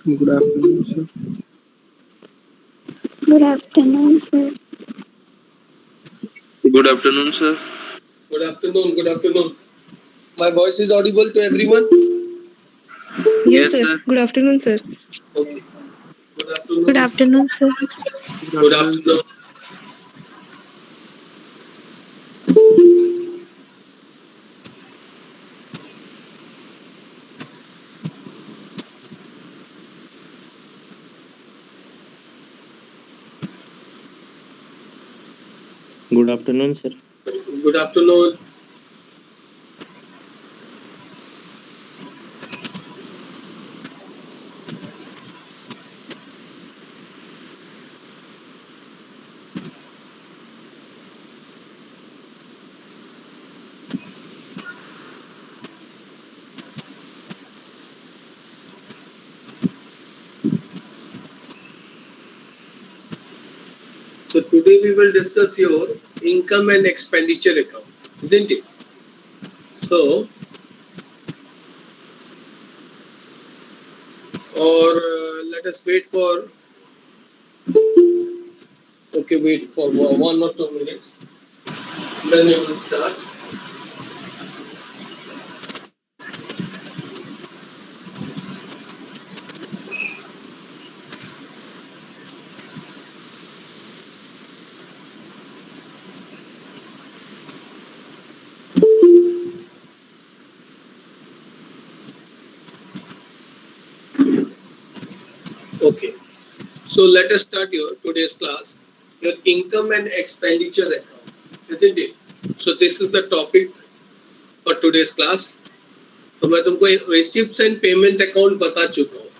Good afternoon, sir. Good afternoon, sir. Good afternoon, sir. Good afternoon. Good afternoon. My voice is audible to everyone? Yes, Yes, sir. sir. Good afternoon, sir. Okay. Good Good afternoon. afternoon, sir. Good Good afternoon, sir. afternoon. Good afternoon, sir. Good afternoon. So today we will discuss your income and expenditure account, isn't it? So, or let us wait for. Okay, wait for 1 or 2 minutes. Then we will start. Okay. So let us start your today's class. Your income and expenditure account, isn't it? So this is the topic for today's class. तो मैं तुमको receipt and payment account बता चुका हूँ.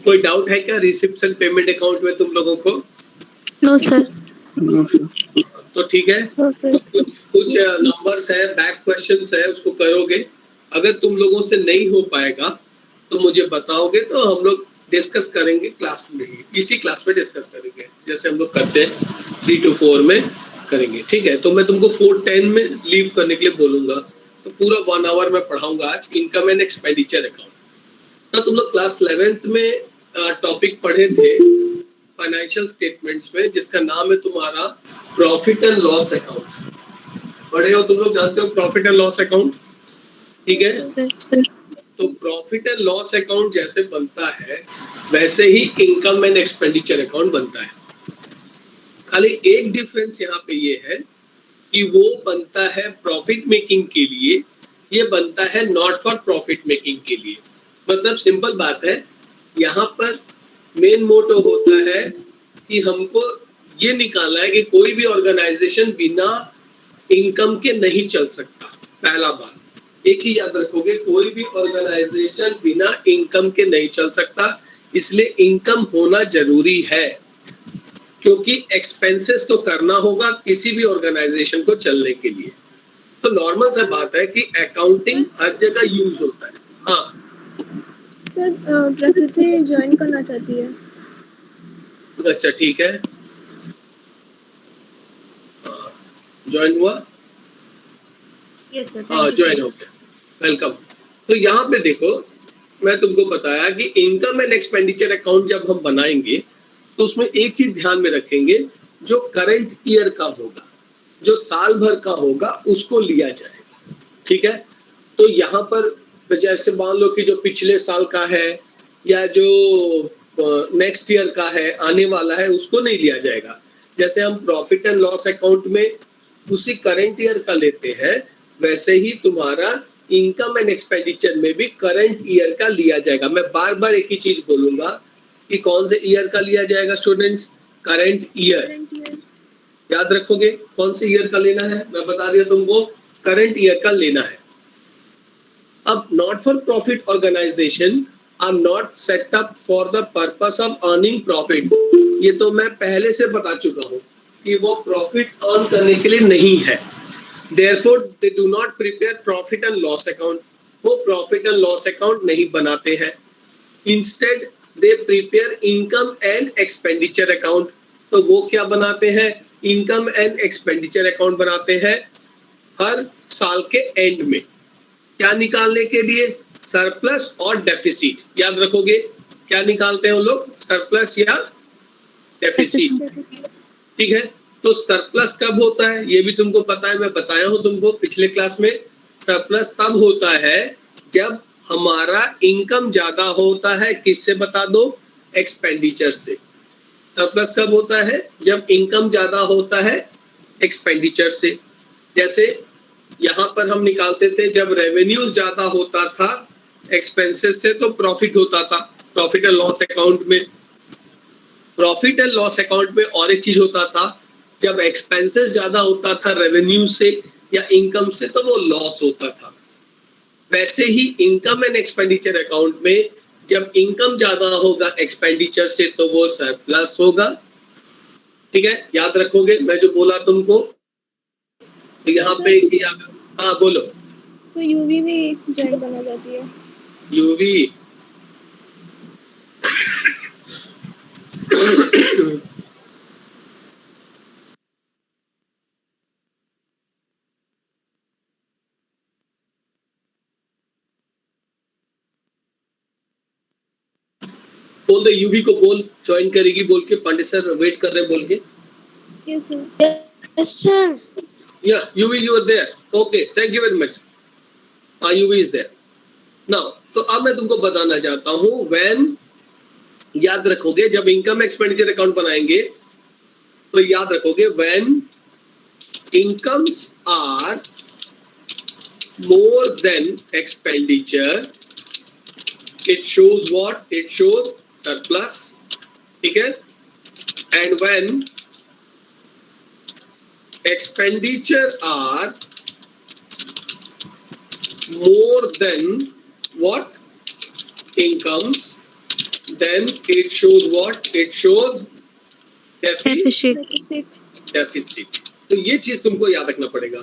कोई doubt है क्या receipt and payment account में तुम लोगों को? No, sir. No, sir. तो ठीक है. No, sir. कुछ नंबर्स है, बैक क्वेश्चंस है, उसको करोगे. अगर तुम लोगों से नहीं हो पाएगा तो मुझे बताओगे तो हम लोग डिस्कस करेंगे क्लास में ही, इसी क्लास में डिस्कस करेंगे जैसे हम लोग करते हैं 3 to 4 में करेंगे. ठीक है. तो मैं तुमको 4:10 में लीव करने के लिए बोलूंगा. तो पूरा 1 आवर में पढ़ाऊंगा आज इनकम एंड एक्सपेंडिचर अकाउंट. तो तुम लोग क्लास 11th में टॉपिक पढ़े थे फाइनेंशियल स्टेटमेंट्स में, जिसका नाम है तुम्हारा प्रॉफिट एंड लॉस अकाउंट. पढ़े हो तुम लोग, जानते हो प्रॉफिट एंड लॉस अकाउंट? ठीक है. Sir. तो प्रॉफिट एंड लॉस अकाउंट जैसे बनता है वैसे ही इनकम एंड एक्सपेंडिचर अकाउंट बनता है. खाली एक डिफरेंस यहाँ पे ये है कि वो बनता है प्रॉफिट मेकिंग के लिए, ये बनता है नॉट फॉर प्रॉफिट मेकिंग के लिए. मतलब सिंपल बात है, यहाँ पर मेन मोटो होता है कि हमको ये निकालना है कि कोई भी ऑर्गेनाइजेशन बिना इनकम के नहीं चल सकता. पहला बात, एक चीज याद रखोगे, कोई भी ऑर्गेनाइजेशन बिना इनकम के नहीं चल सकता. इसलिए इनकम होना जरूरी है, क्योंकि एक्सपेंसेस तो करना होगा किसी भी ऑर्गेनाइजेशन को चलने के लिए. तो नॉर्मल सा बात है कि अकाउंटिंग हर जगह यूज होता है. हाँ सर, प्रकृति ज्वाइन करना चाहती है. अच्छा ठीक है. ज्वाइन हुआ? Yes, sir. हाँ ज्वाइन हो गया. वेलकम. तो यहाँ पे देखो, मैं तुमको बताया कि इनकम एंड एक्सपेंडिचर अकाउंट जब हम बनाएंगे तो उसमें एक चीज ध्यान में रखेंगे, जो करंट ईयर का होगा, जो साल भर का होगा, उसको लिया जाएगा. ठीक है. तो यहाँ पर जैसे मान लो कि जो पिछले साल का है या जो नेक्स्ट ईयर का है, आने वाला है, उसको नहीं लिया जाएगा. जैसे हम प्रॉफिट एंड लॉस अकाउंट में उसी करंट ईयर का लेते हैं, वैसे ही तुम्हारा इनकम एंड एक्सपेंडिचर में भी करंट ईयर का लिया जाएगा. मैं बार बार एक ही चीज बोलूंगा कि कौन से ईयर का लिया जाएगा स्टूडेंट्स? Current year. याद रखोगे कौन से ईयर का लेना है? मैं बता दिया तुमको, करंट ईयर का लेना है. अब not for profit organisation are not set up for the purpose of earning profit. ये तो मैं पहले से बता चुका हूँ कि वो प्रॉफिट अर्न करने के लिए नहीं है. Therefore, they do not prepare profit and loss account. वो प्रॉफिट एंड लॉस अकाउंट नहीं बनाते हैं. Instead they prepare income and expenditure account. तो वो क्या बनाते हैं? इनकम एंड एक्सपेंडिचर अकाउंट बनाते हैं हर साल के एंड में. क्या निकालने के लिए? सरप्लस और डेफिसिट. याद रखोगे, क्या निकालते हैं वो लोग, सरप्लस या डेफिसिट। ठीक है, तो सरप्लस कब होता है ये भी तुमको पता है, मैं बताया हूं तुमको पिछले क्लास में। सरप्लस तब होता है जब हमारा इनकम ज्यादा होता है, किससे बता दो, एक्सपेंडिचर से। सरप्लस कब होता है, जब इनकम ज्यादा होता है एक्सपेंडिचर से। जैसे यहाँ पर हम निकालते थे जब रेवेन्यू ज्यादा होता था एक्सपेंसेस से तो प्रॉफिट होता था, प्रॉफिट एंड लॉस अकाउंट में। प्रॉफिट एंड लॉस अकाउंट में और एक चीज होता था, जब एक्सपेंसेस ज्यादा होता था रेवेन्यू से या इनकम से तो वो लॉस होता था। वैसे ही इनकम एंड एक्सपेंडिचर अकाउंट में जब इनकम ज्यादा होगा एक्सपेंडिचर से तो वो सरप्लस होगा। ठीक है, याद रखोगे मैं जो बोला तुमको। तो यहाँ पे एक चीज, हाँ बोलो। सो यूवी में जॉइन करना जाती है। यूवी बोल दे, यूवी को बोल ज्वाइन करेगी बोल के, पंडित सर वेट कर रहे हैं बोल के। Yes sir. Yes sir. Yeah Yuvi you are there, okay thank you very much. Yuvi is there now. तो अब मैं तुमको बताना चाहता हूं, व्हेन, याद रखोगे जब इनकम एक्सपेंडिचर अकाउंट बनाएंगे तो याद रखोगे when incomes are more than expenditure it shows what, it shows surplus। ठीक है, and when expenditure are more than what, incomes, then it shows what, it shows deficit। तो ये चीज तुमको याद रखना पड़ेगा।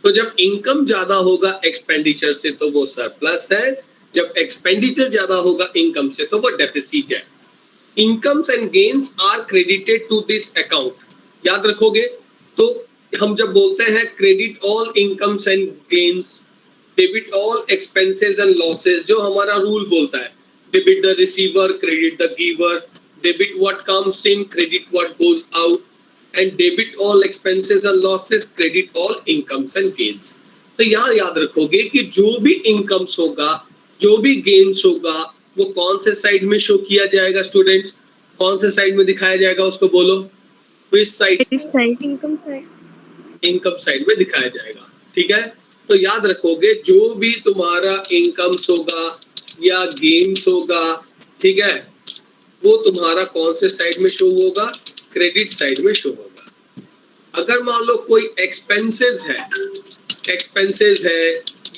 तो जब इनकम ज्यादा होगा एक्सपेंडिचर से तो वो सरप्लस है, जब एक्सपेंडिचर ज्यादा होगा इनकम से तो वो डेफिसिट है। Incomes and gains are credited to this account, याद रखोगे। तो हम जब बोलते हैं credit all incomes and gains, debit all expenses and losses, जो हमारा रूल बोलता है, debit the receiver, credit the giver, debit what comes in, credit what goes out, and debit all expenses and losses, credit all incomes and gains. तो यहाँ याद रखोगे कि जो भी इनकम्स होगा, जो भी गेन्स होगा, वो कौन से साइड में शो किया जाएगा स्टूडेंट्स, कौन से साइड में दिखाया जाएगा उसको बोलो, which side, income side, income side में दिखाया जाएगा। ठीक है, तो याद रखोगे जो भी तुम्हारा इनकम्स होगा या गेन्स होगा, ठीक है, वो तुम्हारा कौन से साइड में शो होगा, क्रेडिट साइड में शो होगा। अगर मान लो कोई एक्सपेंसेस है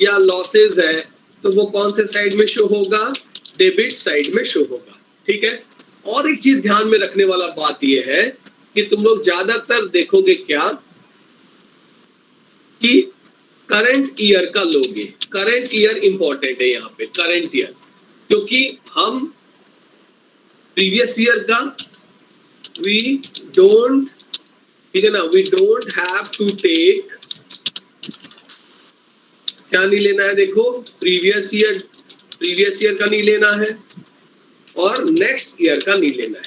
या लॉसेस है तो वो कौन से साइड में शो होगा, डेबिट साइड में शो होगा। ठीक है, और एक चीज ध्यान में रखने वाला बात ये है कि तुम लोग ज्यादातर देखोगे क्या कि करंट ईयर का लोगे। करंट ईयर इंपॉर्टेंट है यहाँ पे, करंट ईयर, क्योंकि हम प्रीवियस ईयर का वी डोंट, ठीक है ना, we don't have to take, क्या नहीं लेना है, देखो प्रीवियस ईयर का नहीं लेना है और नेक्स्ट ईयर का नहीं लेना है।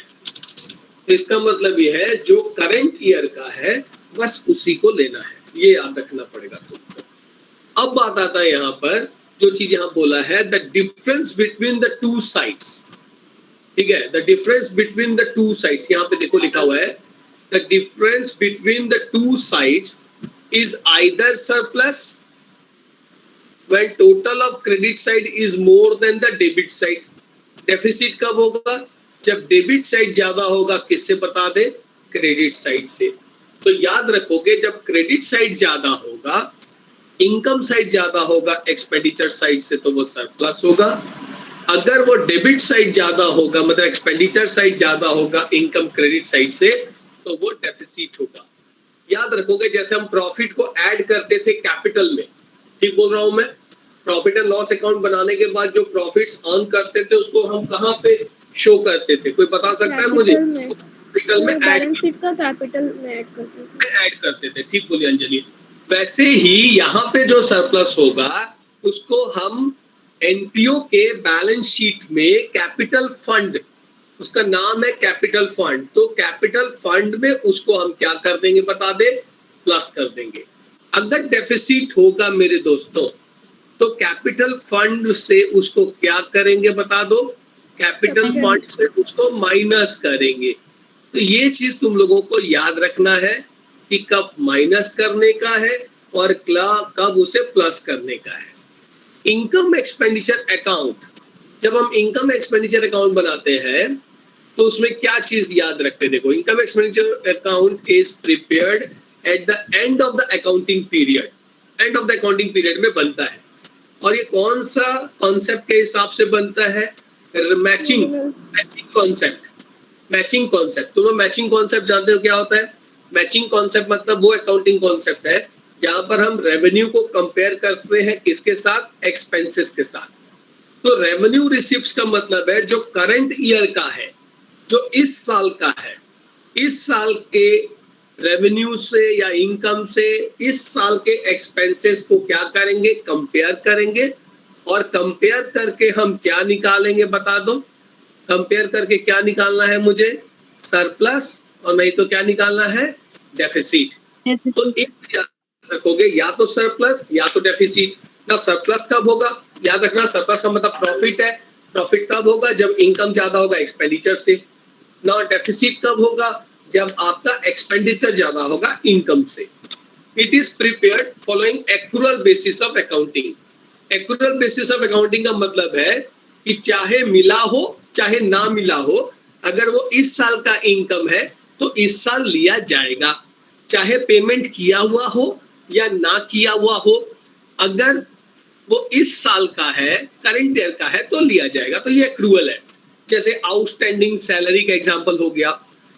तो इसका मतलब ये है जो करंट ईयर का है बस उसी को लेना है, ये याद रखना पड़ेगा तुमको। अब बात आता है यहाँ पर, जो चीज यहाँ बोला है, the difference between the two sides. ठीक है, the difference between the two sides, यहाँ पे देखो लिखा हुआ है, the difference between the two sides is either surplus when total of credit side is more than the debit side। Deficit कब होगा, जब डेबिट साइड ज्यादा होगा, किससे बता दे, क्रेडिट साइड से। तो याद रखोगे जब क्रेडिट साइड ज्यादा होगा, इनकम साइड ज्यादा होगा एक्सपेंडिचर साइड से तो वो सरप्लस होगा। अगर वो डेबिट साइड ज्यादा होगा, मतलब एक्सपेंडिचर साइड ज्यादा होगा इनकम क्रेडिट साइड से, तो वो डेफिसिट होगा। याद रखोगे जैसे हम प्रॉफिट को ऐड करते थे कैपिटल में, ठीक बोल रहा हूं मैं, प्रॉफिट एंड लॉस अकाउंट बनाने के बाद जो प्रॉफिट्स अर्न करते थे उसको हम कहाँ पे शो करते थे, कोई बता सकता है मुझे? कैपिटल में बैलेंस शीट का कैपिटल में ऐड करते थे। ठीक बोली अंजलि। वैसे ही यहाँ पे जो सरप्लस होगा उसको हम एनपीओ के बैलेंस शीट में कैपिटल फंड, उसका नाम है कैपिटल फंड, तो कैपिटल फंड में उसको हम क्या कर देंगे बता दे, प्लस कर देंगे। अगर डेफिसिट होगा मेरे दोस्तों तो कैपिटल फंड से उसको क्या करेंगे बता दो, कैपिटल फंड से उसको माइनस करेंगे। तो ये चीज तुम लोगों को याद रखना है कि कब माइनस करने का है और कब उसे प्लस करने का है। इनकम एक्सपेंडिचर अकाउंट, जब हम इनकम एक्सपेंडिचर अकाउंट बनाते हैं तो उसमें क्या चीज याद रखते हैं, देखो income expenditure account is prepared at the end of the accounting period, end of the accounting period में बनता है। और ये कौन सा कॉन्सेप्ट के हिसाब से बनता है, मैचिंग कॉन्सेप्ट। मैचिंग कॉन्सेप्ट, तुम लोग मैचिंग कॉन्सेप्ट जानते हो क्या होता है? मैचिंग कॉन्सेप्ट मतलब वो अकाउंटिंग कॉन्सेप्ट है जहां पर हम रेवेन्यू को कंपेयर करते हैं किसके साथ, एक्सपेंसेस के साथ। तो रेवेन्यू रिसिप्ट्स का मतलब है जो करंट ईयर का है, जो इस साल का है, इस साल के रेवेन्यू से या इनकम से इस साल के एक्सपेंसेस को क्या करेंगे, कंपेयर करेंगे। और कंपेयर करके हम क्या निकालेंगे बता दो, कंपेयर करके क्या निकालना है मुझे, सरप्लस, और नहीं तो क्या निकालना है, डेफिसिट। तो एक याद रखोगे, या तो सरप्लस या तो डेफिसिट। ना सरप्लस कब होगा, याद रखना सरप्लस का मतलब प्रॉफिट है। प्रॉफिट कब होगा, जब इनकम ज्यादा होगा एक्सपेंडिचर से। ना डेफिसिट कब होगा, जब आपका एक्सपेंडिचर ज्यादा होगा इनकम से। It is prepared following accrual basis of accounting. Accrual basis of accounting का मतलब है कि चाहे मिला हो चाहे ना मिला हो, अगर वो इस साल का इनकम है तो इस साल लिया जाएगा, चाहे पेमेंट किया हुआ हो या ना किया हुआ हो, अगर वो इस साल का है, करंट ईयर का है तो लिया जाएगा। तो ये एक्रूअल है। जैसे आउटस्टैंडिंग सैलरी का एग्जांपल हो गया,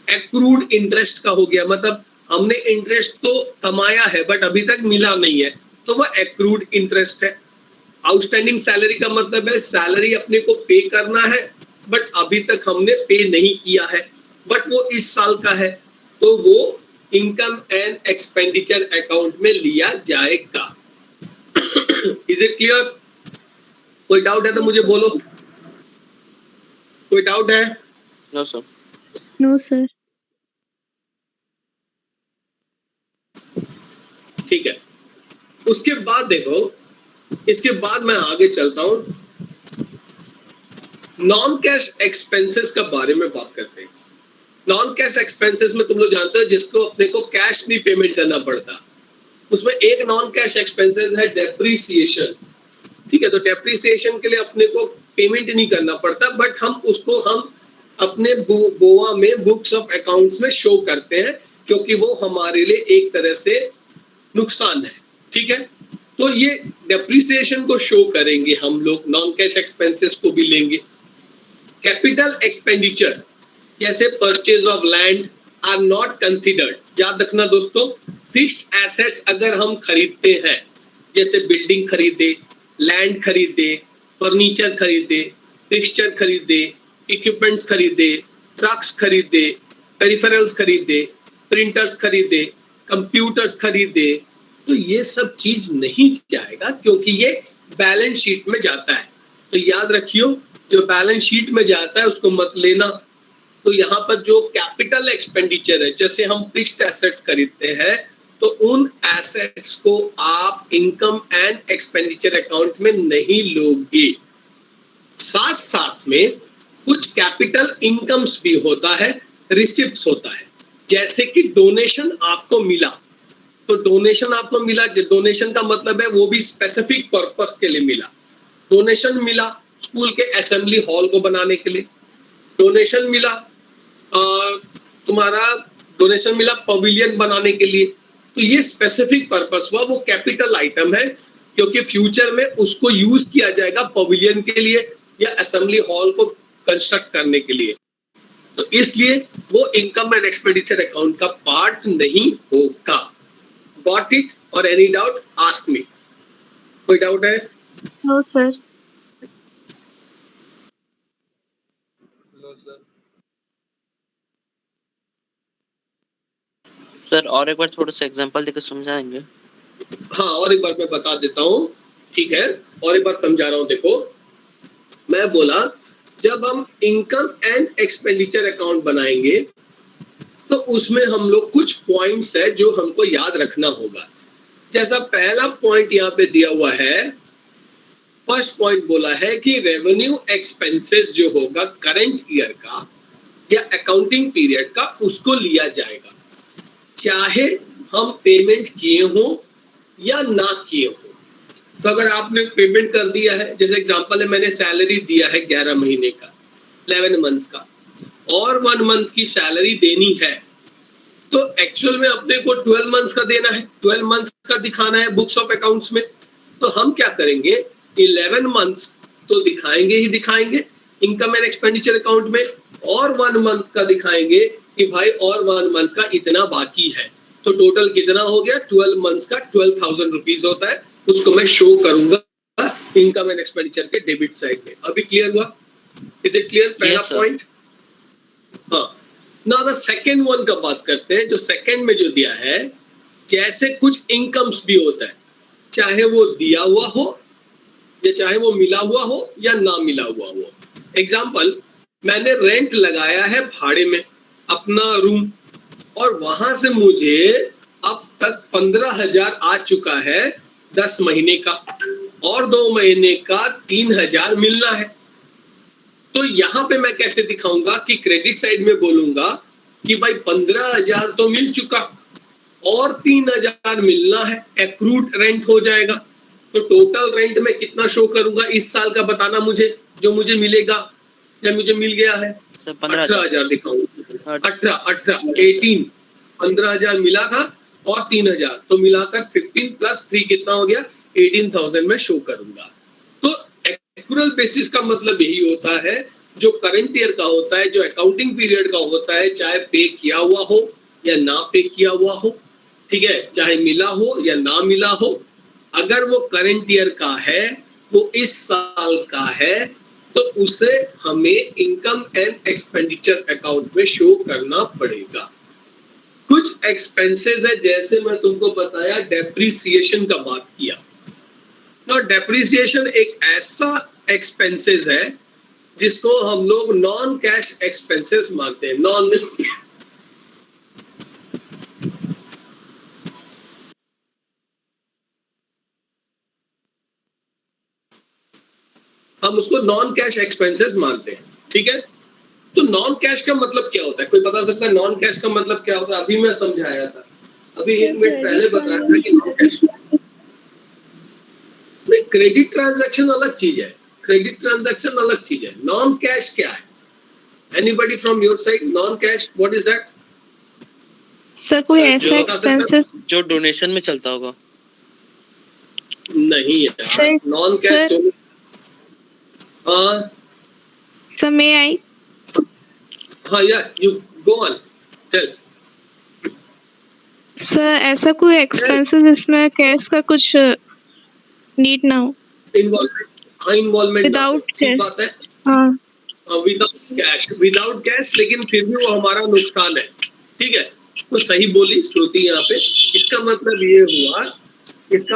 एक्रूड इंटरेस्ट का हो गया, मतलब हमने इंटरेस्ट तो कमाया है बट अभी तक मिला नहीं है, तो वो एक्रूड इंटरेस्ट है। आउटस्टैंडिंग सैलरी का मतलब है सैलरी अपने को पे करना है बट अभी तक हमने पे नहीं किया है, बट वो इस साल का है, तो वो इनकम एंड एक्सपेंडिचर अकाउंट में लिया जाएगा। Is it clear? कोई डाउट है तो मुझे बोलो, कोई डाउट है? No sir. No sir. ठीक है, उसके बाद देखो, इसके बाद मैं आगे चलता हूं, नॉन कैश एक्सपेंसेस का बारे में बात करते हैं। नॉन कैश एक्सपेंसेस में तुम लोग जानते हो जिसको अपने को कैश नहीं पेमेंट करना पड़ता, उसमें एक नॉन कैश एक्सपेंसेस है डेप्रीसिएशन। ठीक है, तो डेप्रीसिएशन के लिए अपने को पेमेंट नहीं करना पड़ता, बट हम उसको अपने बोआ में बुक्स ऑफ अकाउंट्स में शो करते हैं क्योंकि वो हमारे लिए एक तरह से नुकसान है। ठीक है, तो ये डेप्रीसिएशन को शो करेंगे हम लोग, नॉन कैश एक्सपेंसेस को भी लेंगे। कैपिटल एक्सपेंडिचर जैसे purchase of land are not considered. याद रखना दोस्तों, फिक्स्ड एसेट्स अगर हम खरीदते हैं, जैसे बिल्डिंग खरीदे, लैंड खरीदे, फर्नीचर खरीदे, फिक्सचर खरीदे, इक्विपमेंट्स खरीदे, ट्रक्स खरीदे, पेरिफेरल्स खरीदे, प्रिंटर्स खरीदे, कंप्यूटर्स खरीदे, तो ये सब चीज नहीं जाएगा क्योंकि ये बैलेंस शीट में जाता है। तो याद रखियो, जो बैलेंस शीट में जाता है उसको मत लेना। तो यहाँ पर जो कैपिटल एक्सपेंडिचर है, जैसे हम फिक्स्ड एसेट्स खरीदते हैं, तो उन एसेट्स को आप इनकम एंड एक्सपेंडिचर अकाउंट में नहीं लोगे। साथ साथ में कुछ कैपिटल इनकम्स भी होता है, रिसिप्ट्स होता है, जैसे कि डोनेशन आपको मिला, तो डोनेशन आपको मिला, डोनेशन का मतलब है वो भी स्पेसिफिक पर्पस के लिए मिला। डोनेशन मिला स्कूल के असेंबली हॉल को बनाने के लिए, डोनेशन मिला तुम्हारा डोनेशन मिला पवेलियन बनाने के लिए, तो ये स्पेसिफिक पर्पस हुआ, वो कैपिटल आइटम है क्योंकि फ्यूचर में उसको यूज किया जाएगा पवेलियन के लिए या असेंबली हॉल को कंस्ट्रक्ट करने के लिए, तो इसलिए वो इनकम एंड एक्सपेंडिचर अकाउंट का पार्ट नहीं होगा। Got it? और एनी डाउट आस्क मी। कोई डाउट है? No sir. सर और एक बार थोड़ा सा एग्जांपल देकर समझाएंगे? हाँ, और एक बार मैं बता देता हूँ, ठीक है, और एक बार समझा रहा हूँ। देखो, मैं बोला जब हम इनकम एंड एक्सपेंडिचर अकाउंट बनाएंगे तो उसमें हम लोग कुछ पॉइंट्स है जो हमको याद रखना होगा। जैसा पहला पॉइंट यहाँ पे दिया हुआ है, फर्स्ट पॉइंट बोला है कि रेवेन्यू एक्सपेंसेस जो होगा करंट ईयर का या अकाउंटिंग पीरियड का, उसको लिया जाएगा चाहे हम पेमेंट किए हो या ना किए हो। तो अगर आपने पेमेंट कर दिया है, जैसे एग्जांपल है मैंने सैलरी दिया है 11 महीने का, 11 मंथ्स का, और 1 मंथ की सैलरी देनी है, तो एक्चुअल में अपने को 12 मंथ्स का देना है, 12 मंथ्स का दिखाना है बुक्स ऑफ अकाउंट्स में। तो हम क्या करेंगे, 11 मंथ्स तो दिखाएंगे ही दिखाएंगे इनकम एंड एक्सपेंडिचर अकाउंट में, और 1 मंथ का दिखाएंगे कि भाई और 1 मंथ का इतना बाकी है। तो टोटल कितना हो गया, 12 मंथ्स का 12,000 रुपीज होता है, उसको मैं शो करूंगा इनकम एंड एक्सपेंडिचर के डेबिट साइड में। अभी क्लियर हुआ? Is it clear? पहला पॉइंट। हाँ, नाउ द सेकंड वन का बात करते हैं। जो सेकंड में जो दिया है, जैसे कुछ इनकम्स भी होता है, चाहे वो दिया हुआ हो या चाहे वो मिला हुआ हो या ना मिला हुआ हो। एग्जाम्पल, मैंने रेंट लगाया है भाड़े में अपना रूम, और वहां से मुझे अब तक 15,000 आ चुका है 10 महीने का, और 2 महीने का 3,000 मिलना है। तो यहाँ पे मैं कैसे दिखाऊंगा कि क्रेडिट साइड में बोलूंगा कि भाई 15,000 तो मिल चुका और 3,000 मिलना है, एक्रूड रेंट हो जाएगा। तो टोटल रेंट में कितना शो करूंगा इस साल का, बताना मुझे, जो मुझे मिलेगा या मुझे मिल गया है। 18,000 दिखाऊंगा, 18 15,000 मिला था और 3,000, तो मिलाकर 15 + 3 कितना हो गया, 18,000 में शो करूंगा। तो एक्रूअल बेसिस का मतलब यही होता है, जो करंट ईयर का होता है, जो अकाउंटिंग पीरियड का होता है, चाहे पे किया हुआ हो या ना पे किया हुआ हो, ठीक है, चाहे मिला हो या ना मिला हो, अगर वो करंट ईयर का है, वो इस साल का है, तो उसे हमें इनकम एंड एक्सपेंडिचर अकाउंट में शो करना पड़ेगा। कुछ एक्सपेंसेस है, जैसे मैं तुमको बताया डेप्रिसिएशन का बात किया ना। डेप्रिसिएशन एक ऐसा एक्सपेंसेस है जिसको हम लोग नॉन कैश एक्सपेंसेस मानते हैं। हम उसको नॉन कैश एक्सपेंसेस मानते हैं, ठीक है। तो नॉन कैश का मतलब क्या होता है, कोई बता सकता है नॉन कैश का मतलब क्या होता है? अभी मैं समझाया था, अभी 1 मिनट पहले बताया था कि नॉन कैश में क्रेडिट ट्रांजैक्शन अलग चीज है, क्रेडिट ट्रांजैक्शन अलग चीज है। नॉन कैश क्या है? Anybody from your side, non cash what is that? Sir कोई ऐसा एक्सपेंसेस जो डोनेशन में चलता होगा? नहीं यार, नॉन कैश तो सर मे आई? हाँ यार, you go on tell. Sir ऐसा कोई एक्सपेंसेस जिसमें कैश का कुछ नीड ना हो, इन्वॉल्वमेंट विदाउट कैश। बात है, हाँ विदाउट कैश, लेकिन फिर भी वो हमारा नुकसान है, ठीक है। तो सही बोली श्रुति यहाँ पे। इसका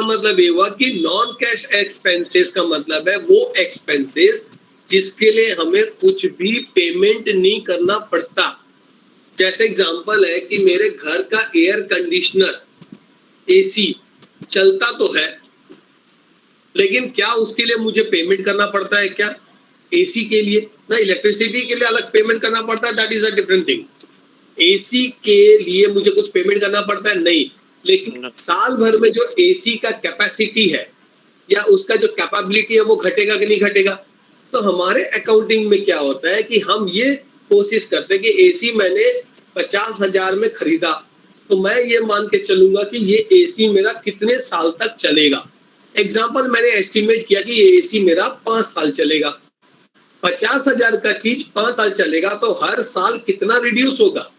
मतलब ये हुआ कि नॉन कैश एक्सपेंसेस का मतलब है वो एक्सपेंसेस जिसके लिए हमें कुछ भी पेमेंट नहीं करना पड़ता। जैसे एग्जांपल है कि मेरे घर का एयर कंडीशनर एसी चलता तो है, लेकिन क्या उसके लिए मुझे पेमेंट करना पड़ता है क्या? एसी के लिए ना, इलेक्ट्रिसिटी के लिए अलग पेमेंट करना पड़ता है, that is a different thing. AC के लिए मुझे कुछ पेमेंट करना पड़ता है नहीं, लेकिन साल भर में जो एसी का कैपेसिटी है या उसका जो कैपेबिलिटी है वो घटेगा कि नहीं घटेगा? तो हमारे अकाउंटिंग में क्या होता है कि हम ये कोशिश करते हैं कि एसी मैंने 50,000 में खरीदा, तो मैं ये मान के चलूंगा कि ये एसी मेरा कितने साल तक चलेगा। एग्जाम्पल, मैंने एस्टिमेट किया कि ये एसी मेरा 5 साल चलेगा। 50,000 का चीज 5 साल चलेगा, तो हर साल कितना रिड्यूस होगा?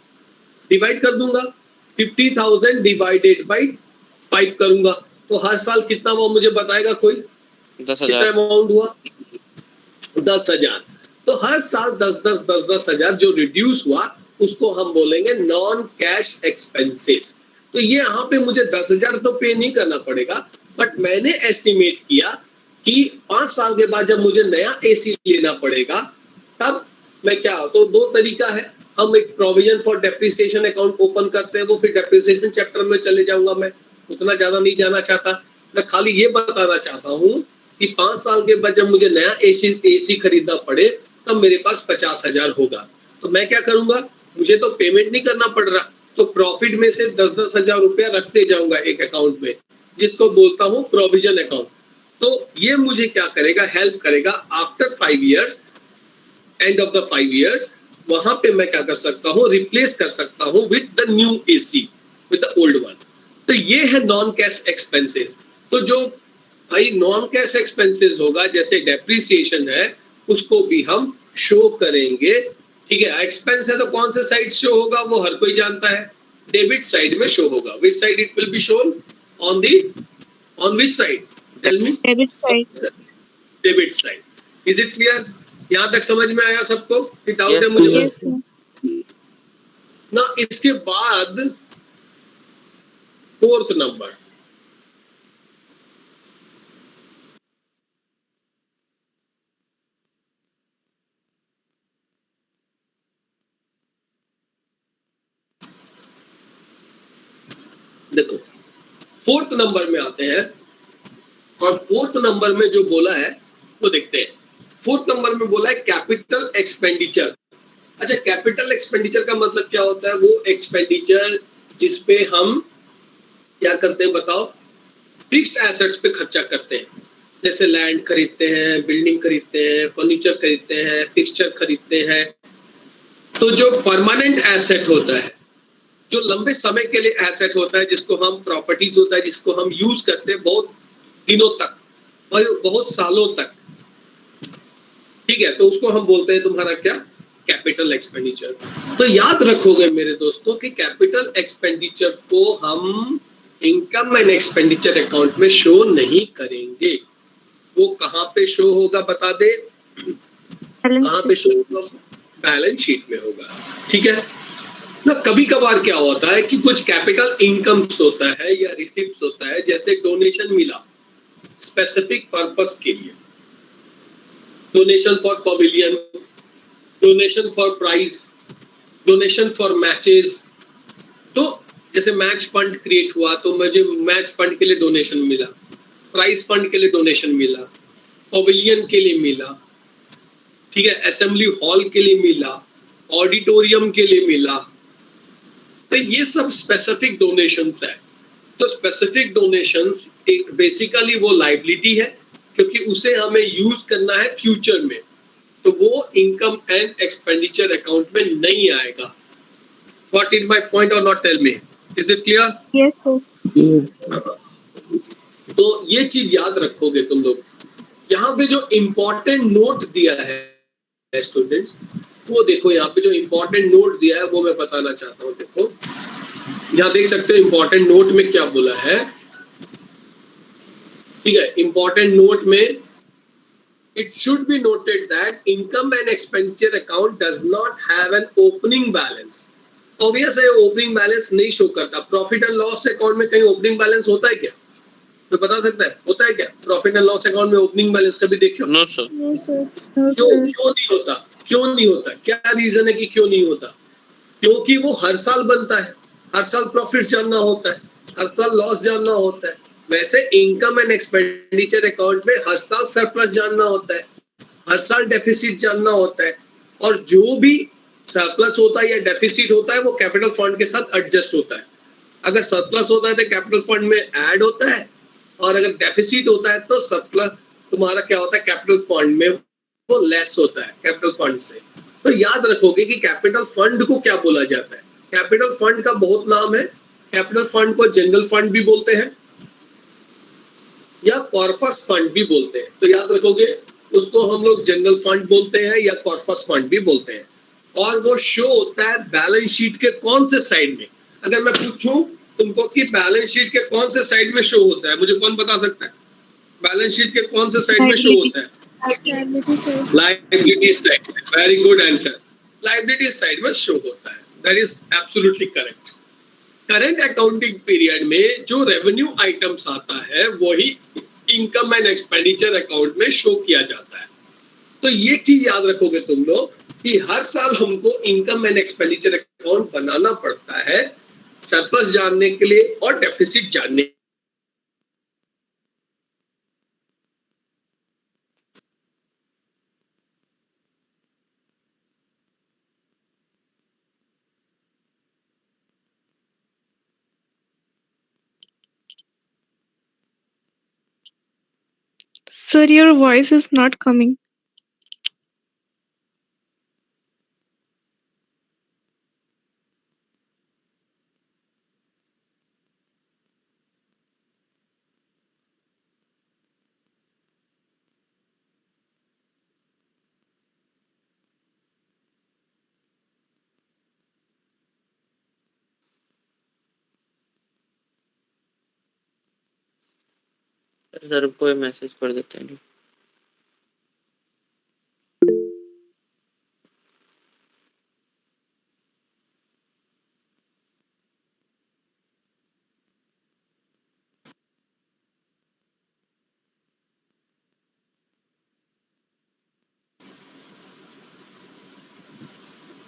डिवाइड कर दूंगा, 50,000 डिवाइडेड बाई 5 करूंगा, तो हर साल कितना वो मुझे बताएगा कोई? 10,000 कितना अमाउंट हुआ? 10,000। तो हर साल 10,000 जो रिड्यूस हुआ उसको हम बोलेंगे नॉन कैश एक्सपेंसेस। तो ये यहाँ पे मुझे 10,000 तो पे नहीं करना पड़ेगा, बट मैंने एस्टिमेट किया कि 5 साल के बाद जब मुझे नया एसी लेना पड़ेगा तब मैं क्या, तो दो तरीका है, हम एक provision for depreciation account open करते हैं, वो फिर डेप्रिसिएशन चैप्टर में चले जाऊंगा, मैं उतना ज्यादा नहीं जाना चाहता, मैं खाली ये बताना चाहता हूँ कि 5 साल के बाद जब मुझे नया एसी खरीदना पड़े तब मेरे पास 50,000 होगा, तो मैं क्या करूंगा, मुझे तो पेमेंट नहीं करना पड़ रहा, तो प्रॉफिट में से 10-10 हजार रुपया रखते जाऊंगा एक अकाउंट में, जिसको बोलता हूँ प्रोविजन अकाउंट। तो ये मुझे क्या करेगा, हेल्प करेगा after 5 years, end of the 5 years, वहां पे मैं क्या कर सकता हूँ, रिप्लेस कर सकता हूँ with the new AC, with the old one. तो ये है नॉन कैश एक्सपेंसेस। तो जो भाई नॉन कैश एक्सपेंसेस होगा, जैसे डेप्रिसिएशन है, उसको भी हम शो करेंगे, ठीक है। एक्सपेंस है तो कौन से साइड शो होगा वो हर कोई जानता है, डेबिट साइड में शो होगा। Which side it will be shown, on which side, tell me. Debit side. Debit side. Is it clear? यहाँ तक समझ में आया सबको? डाउट है Yes, मुझे? Yes sir. ना इसके बाद 4th नंबर, देखो 4th नंबर में आते हैं, और 4th नंबर में जो बोला है वो देखते हैं। 4th नंबर में बोला है कैपिटल एक्सपेंडिचर। अच्छा, कैपिटल एक्सपेंडिचर का मतलब क्या होता है? वो एक्सपेंडिचर जिसपे हम क्या करते हैं बताओ, फिक्स्ड एसेट्स पे खर्चा करते हैं, जैसे लैंड खरीदते हैं, बिल्डिंग खरीदते हैं, फर्नीचर खरीदते हैं, फिक्सचर खरीदते हैं। तो जो परमानेंट एसेट होता है, जो लंबे समय के लिए एसेट होता है, जिसको हम प्रॉपर्टीज होता है, जिसको हम यूज करते हैं बहुत दिनों तक, बहुत सालों तक, ठीक है, तो उसको हम बोलते हैं तुम्हारा क्या, कैपिटल एक्सपेंडिचर। तो याद रखोगे मेरे दोस्तों कि कैपिटल एक्सपेंडिचर को हम इनकम एंड एक्सपेंडिचर अकाउंट में शो नहीं करेंगे। वो कहाँ पे शो होगा बता दे, कहाँ पे शो होगा? बैलेंस शीट में होगा, ठीक है ना। कभी कभार क्या होता है कि कुछ कैपिटल इनकम्स होता है या रिसिप्ट्स होता है, जैसे डोनेशन मिला स्पेसिफिक पर्पस के लिए, donation for pavilion, donation for prize, donation for matches. तो जैसे मैच फंड क्रिएट हुआ तो मुझे मैच फंड के लिए डोनेशन मिला, प्राइज फंड के लिए डोनेशन मिला, पवेलियन के लिए मिला, ठीक है, असेंबली हॉल के लिए मिला, ऑडिटोरियम के लिए मिला। तो ये सब स्पेसिफिक डोनेशंस है। तो स्पेसिफिक डोनेशंस एक बेसिकली वो लायबिलिटी है, क्योंकि उसे हमें यूज करना है फ्यूचर में, तो वो इनकम एंड एक्सपेंडिचर अकाउंट में नहीं आएगा। What is my point or not? Tell me. Is it clear? Yes sir. तो ये चीज याद रखोगे तुम लोग। यहाँ पे जो इम्पोर्टेंट नोट दिया है स्टूडेंट्स, वो देखो, यहाँ पे जो इम्पोर्टेंट नोट दिया है वो मैं बताना चाहता हूँ। देखो यहाँ देख सकते हो इम्पोर्टेंट नोट में क्या बोला है, ठीक है। इम्पोर्टेंट नोट में it should be noted that income and expenditure account does not have an opening balance. Obvious है ओपनिंग बैलेंस नहीं शो करता। प्रॉफिट एंड लॉस अकाउंट में कहीं ओपनिंग बैलेंस होता है क्या? तो बता सकता है होता है क्या प्रॉफिट एंड लॉस अकाउंट में ओपनिंग बैलेंस? कभी देखियो? No sir. No sir. क्यों नहीं होता? क्यों नहीं होता? क्या रीजन है कि क्यों नहीं होता? क्योंकि वो हर साल बनता है, हर साल प्रॉफिट जानना होता है, हर साल लॉस जानना होता है। वैसे इनकम एंड एक्सपेंडिचर अकाउंट में हर साल सरप्लस जानना होता है, हर साल डेफिसिट जानना होता है, और जो भी सरप्लस होता है या डेफिसिट होता है वो कैपिटल फंड के साथ एडजस्ट होता है। अगर सरप्लस होता है तो कैपिटल फंड में ऐड होता है, और अगर डेफिसिट होता है तो सरप्लस तुम्हारा क्या होता है, कैपिटल फंड में वो लेस होता है कैपिटल फंड से। तो याद रखोगे कि कैपिटल फंड को क्या बोला जाता है। कैपिटल फंड का बहुत नाम है। कैपिटल फंड को जनरल फंड भी बोलते हैं या कॉर्पस फंड भी बोलते हैं। तो याद रखोगे उसको हम लोग जनरल फंड बोलते हैं या कॉर्पस फंड भी बोलते हैं। और वो शो होता है बैलेंस शीट के कौन से साइड में। अगर मैं पूछूं तुमको कि बैलेंस शीट के कौन से साइड में शो होता है, मुझे कौन बता सकता है? बैलेंस शीट के कौन से साइड में शो होता है? Liability side. Very good answer. Liability side में शो होता है। That is absolutely correct. Current accounting period में जो रेवेन्यू आइटम्स आता है वही इनकम एंड एक्सपेंडिचर अकाउंट में शो किया जाता है। तो ये चीज याद रखोगे तुम लोग कि हर साल हमको इनकम एंड एक्सपेंडिचर अकाउंट बनाना पड़ता है सरप्लस जानने के लिए और डेफिसिट जानने के लिए। Sir, your voice is not coming. Sir को मैसेज कर देते हैं।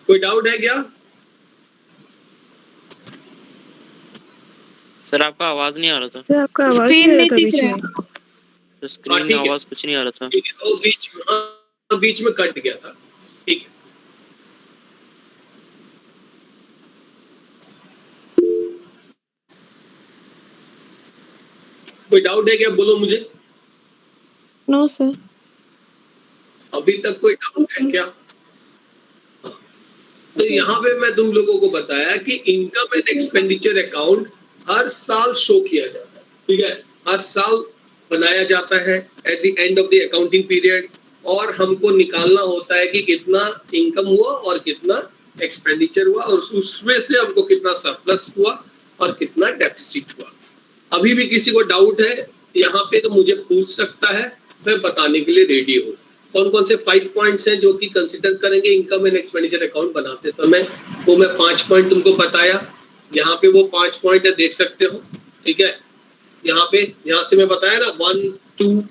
कोई डाउट है क्या? सर आपका आवाज नहीं आ रहा था। सर आपका आवाज Screen नहीं नहीं दिख रहा है। तो स्क्रीन ठीक में है। आवाज कुछ नहीं आ रहा था। ठीक है, वो बीच में कट गया था। ठीक है, कोई डाउट है क्या? बोलो मुझे। No, sir. अभी तक कोई डाउट है क्या? तो यहाँ पे मैं तुम लोगों को बताया कि इनकम एंड एक्सपेंडिचर अकाउंट हर साल शो किया जाता है। ठीक है, हर साल बनाया जाता है at the end of the accounting period, और हमको निकालना होता है कि कितना इनकम हुआ और कितना एक्सपेंडिचर हुआ, और उसमें से हमको कितना सरप्लस हुआ और कितना डेफिसिट हुआ। अभी भी किसी को डाउट है यहाँ पे तो मुझे पूछ सकता है, मैं बताने के लिए रेडी हूँ। कौन कौन से 5 पॉइंट्स हैं जो कि कंसिडर करेंगे इनकम एंड एक्सपेंडिचर अकाउंट बनाते समय, वो मैं 5 पॉइंट तुमको बताया। यहाँ पे वो 5 पॉइंट है, देख सकते हो। ठीक है, यहाँ पे, यहाँ से मैं बताया ना 1, 2,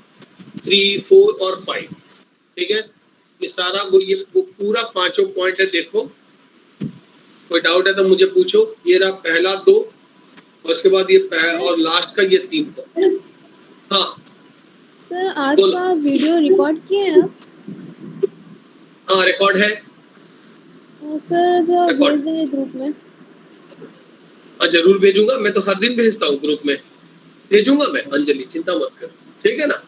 3, 4 और 5। ठीक है, ये सारा वो पूरा 5 पॉइंट है, देखो। कोई डाउट है तो मुझे पूछो। ये रहा पहला 2, और उसके बाद ये और लास्ट का ये 3 पॉइंट। हाँ सर आज बोलो। का वीडियो रिकॉर्ड किए हैं आप? हाँ रिकॉर्ड है। सर जो रिकॉर्ड। भेज देंगे ग्रुप में। हाँ जरूर भेजूंगा, मैं तो हर दिन भेजता हूँ ग्रुप में, भेजूंगा मैं अंजलि, चिंता मत कर। ठीक है ना,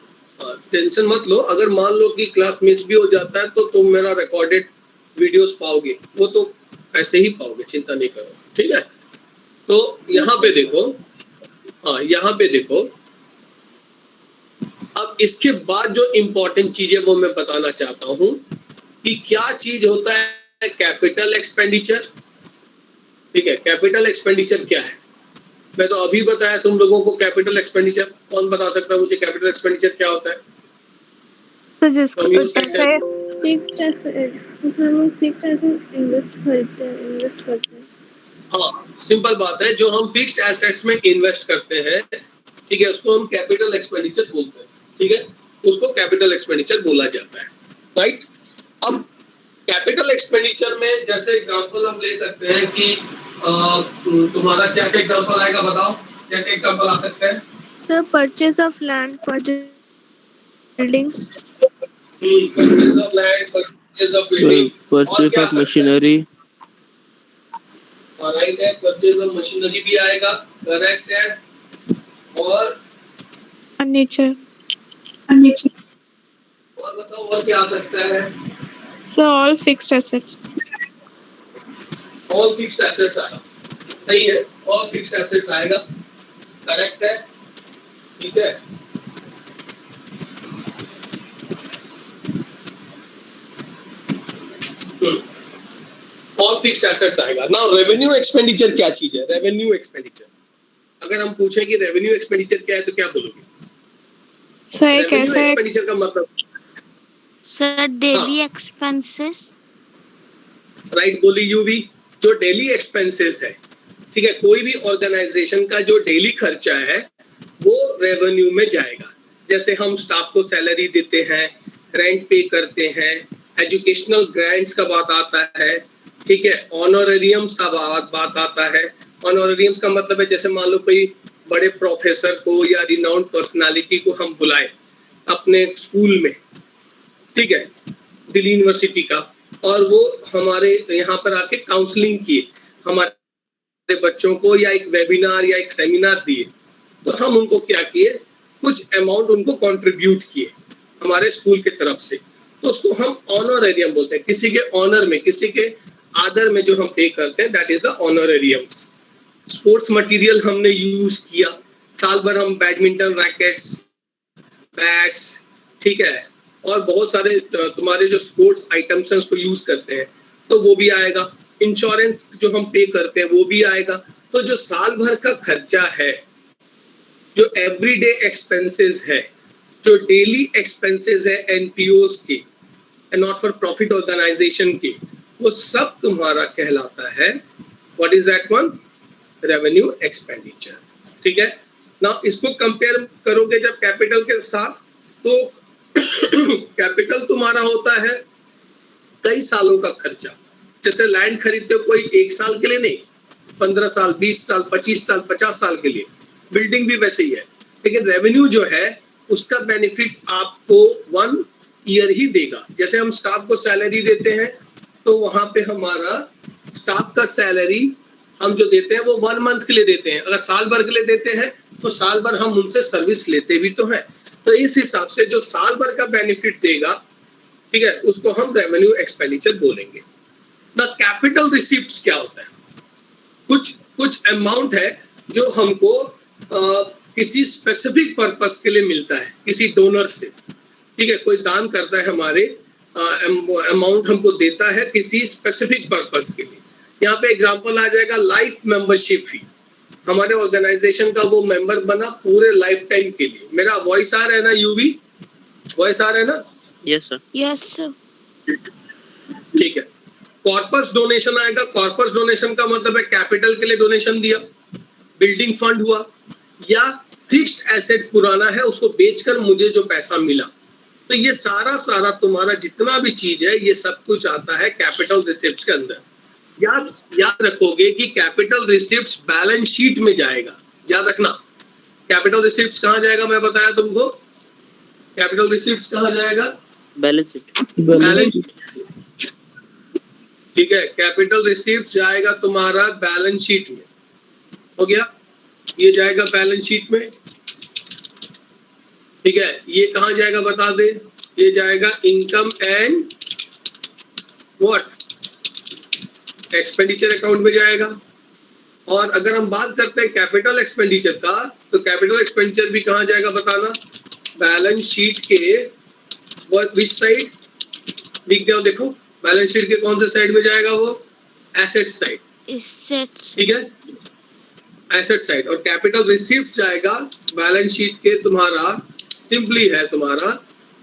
टेंशन मत लो। अगर मान लो कि क्लास मिस भी हो जाता है तो तुम मेरा रिकॉर्डेड वीडियोस पाओगे, वो तो ऐसे ही पाओगे, चिंता नहीं करो। ठीक है, तो यहाँ पे देखो। हाँ यहाँ पे देखो, अब इसके बाद जो इम्पोर्टेंट चीज है वो मैं बताना चाहता हूँ कि क्या चीज होता है कैपिटल एक्सपेंडिचर। ठीक है, कैपिटल एक्सपेंडिचर क्या है? मैं तो अभी बताया तुम लोगों को कैपिटल एक्सपेंडिचर। कौन बता सकता है मुझे कैपिटल एक्सपेंडिचर क्या होता है? तो जिसको From your side, जैसे फिक्स्ड एसेट, उसमें हम फिक्स्ड एसेट इन्वेस्ट करते हैं। हाँ सिंपल बात है, जो हम फिक्स्ड एसेट्स में इन्वेस्ट करते हैं, ठीक है, उसको हम कैपिटल एक्सपेंडिचर बोलते हैं। ठीक है, उसको कैपिटल एक्सपेंडिचर बोला जाता है। राइट, अब कैपिटल एक्सपेंडिचर में जैसे एग्जांपल हम ले सकते हैं कि तुम्हारा क्या क्या एग्जांपल आएगा, बताओ क्या क्या एग्जांपल आ सकते हैं? Sir purchase of land, building, purchase of land, purchase of building, purchase of machinery. Right है, परचेज ऑफ मशीनरी भी आएगा, करेक्ट है। और फर्नीचर। और बताओ और क्या आ सकता है? So all fixed assets. All fixed assets आएगा, सही है, ऑल फिक्स्ड एसेट्स आएगा, करेक्ट है। ठीक है, ऑल फिक्स्ड एसेट्स आएगा। नाउ रेवेन्यू एक्सपेंडिचर क्या चीज है? रेवेन्यू एक्सपेंडिचर, अगर हम पूछें कि रेवेन्यू एक्सपेंडिचर क्या है तो क्या बोलोगे? So एक रेवेन्यू ऐसा एक एक्सपेंडिचर का मतलब, सर डेली एक्सपेंसेस। राइट बोली यूवी, जो डेली एक्सपेंसेस है। ठीक है, कोई भी ऑर्गेनाइजेशन का जो डेली खर्चा है वो रेवेन्यू में जाएगा। जैसे हम स्टाफ को सैलरी देते हैं, रेंट पे करते हैं, एजुकेशनल ग्रांट्स का बात आता है, ठीक है, ऑनोरेरियम्स का बात आता है। ऑनोरेरियम्स का मतलब है जैसे मान लो कोई बड़े प्रोफेसर को या रिनाउंड पर्सनालिटी को हम बुलाए अपने स्कूल में, ठीक है, दिल्ली यूनिवर्सिटी का, और वो हमारे यहाँ पर आके काउंसलिंग किए हमारे बच्चों को, या एक वेबिनार या एक सेमिनार दिए, तो हम उनको क्या किए, कुछ अमाउंट उनको कंट्रीब्यूट किए हमारे स्कूल की तरफ से, तो उसको हम ऑनोरेरियम बोलते हैं। किसी के ऑनर में, किसी के आदर में जो हम पे करते हैं, that is the honorariums. Sports material हमने यूज किया, साल भर हम बैडमिंटन रैकेट्स, बैट्स, ठीक है, और बहुत सारे तुम्हारे जो स्पोर्ट्स आइटम्स हैं उसको यूज करते हैं, तो वो भी आएगा। इंश्योरेंस जो हम पे करते हैं वो भी आएगा। तो जो साल भर का खर्चा है, जो एवरीडे एक्सपेंसेस है, जो डेली एक्सपेंसेस है एनपीओस के, नॉट फॉर प्रॉफिट ऑर्गेनाइजेशन के, वो सब तुम्हारा कहलाता है what is that one, revenue expenditure, ठीक है ना। इसको कंपेयर करोगे जब कैपिटल के साथ, तो कैपिटल तुम्हारा होता है कई सालों का खर्चा। जैसे लैंड खरीदते हो कोई एक साल के लिए नहीं, 15 साल, 20 साल, 25 साल, 50 साल के लिए। बिल्डिंग भी वैसे ही है, लेकिन रेवेन्यू जो है उसका बेनिफिट आपको 1 ईयर ही देगा। जैसे हम स्टाफ को सैलरी देते हैं, तो वहां पे हमारा स्टाफ का सैलरी हम जो देते हैं वो 1 मंथ के लिए देते हैं। अगर साल भर के लिए देते हैं तो साल भर हम उनसे सर्विस लेते भी तो हैं। तो इस हिसाब से जो साल भर का बेनिफिट देगा, ठीक है, उसको हम रेवेन्यू एक्सपेंडिचर बोलेंगे ना। कैपिटल रिसीप्ट्स क्या होता है, कुछ अमाउंट है जो हमको किसी स्पेसिफिक पर्पस के लिए मिलता है किसी डोनर से, ठीक है, कोई दान करता है हमारे, अमाउंट हमको देता है किसी स्पेसिफिक पर्पस के लिए। यहाँ पे एग्जांपल आ जाएगा लाइफ मेंबरशिप फी। हमारे ऑर्गेनाइजेशन का वो मेंबर बना पूरे लाइफ टाइम के लिए। मेरा वॉइस आ रहा है ना यूवी, वॉइस आ रहा है ना? Yes sir. Yes sir. ठीक है। कॉर्पस डोनेशन आएगा। कॉर्पस डोनेशन का मतलब है कैपिटल के लिए डोनेशन दिया, बिल्डिंग फंड हुआ, या फिक्स्ड एसेट पुराना है उसको बेचकर मुझे जो पैसा मिला। तो ये सारा तुम्हारा जितना भी चीज है ये सब कुछ आता है कैपिटल रिसिप्ट्स के अंदर। याद रखोगे कि कैपिटल रिसिप्ट्स बैलेंस शीट में जाएगा, याद रखना। कैपिटल रिसिप्ट्स कहाँ जाएगा, मैं बताया तुमको। कैपिटल रिसिप्ट्स कहाँ जाएगा? Balance sheet. बैलेंस, ठीक है। कैपिटल रिसिप्ट्स जाएगा तुम्हारा बैलेंस शीट में, हो गया, ये जाएगा बैलेंस शीट में, ठीक है। ये कहाँ जाएगा बता दे, ये जाएगा income and what, expenditure account में जाएगा। और अगर हम बात करते हैं कैपिटल एक्सपेंडिचर का, तो कैपिटल एक्सपेंडिचर भी कहाँ जाएगा बताना, बैलेंस शीट के विच साइड लिख जाओ, देखो बैलेंस शीट के कौन से साइड में जाएगा, वो एसेट साइड, ठीक है, एसेट साइड। और कैपिटल रिसीप्ट जाएगा बैलेंस शीट के तुम्हारा, सिंपली है तुम्हारा,